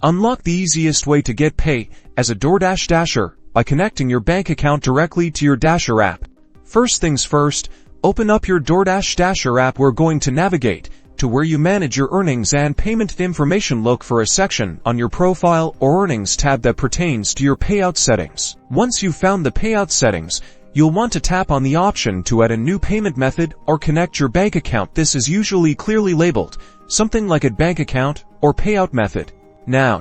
Unlock the easiest way to get pay as a DoorDash Dasher by connecting your bank account directly to your Dasher app. First things first, open up your DoorDash Dasher app. We're going to navigate to where you manage your earnings and payment information. Look for a section on your profile or earnings tab that pertains to your payout settings. Once you've found the payout settings, you'll want to tap on the option to add a new payment method or connect your bank account. This is usually clearly labeled, something like a bank account or payout method. Now,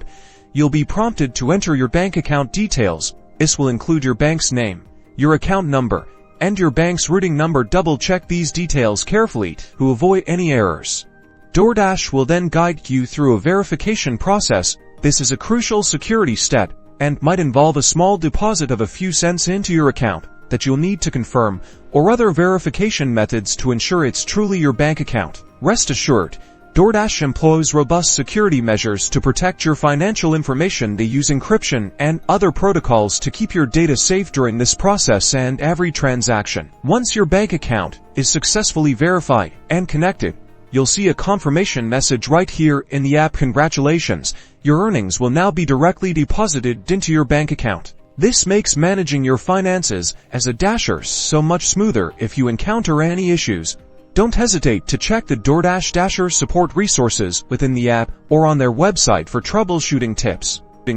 you'll be prompted to enter your bank account details. This will include your bank's name, your account number, and your bank's routing number. Double-check these details carefully to avoid any errors. DoorDash will then guide you through a verification process. This is a crucial security step and might involve a small deposit of a few cents into your account that you'll need to confirm, or other verification methods to ensure it's truly your bank account. Rest assured, DoorDash employs robust security measures to protect your financial information. They use encryption and other protocols to keep your data safe during this process and every transaction. Once your bank account is successfully verified and connected, you'll see a confirmation message right here in the app. Congratulations, your earnings will now be directly deposited into your bank account. This makes managing your finances as a Dasher so much smoother. If you encounter any issues, don't hesitate to check the DoorDash Dasher support resources within the app or on their website for troubleshooting tips.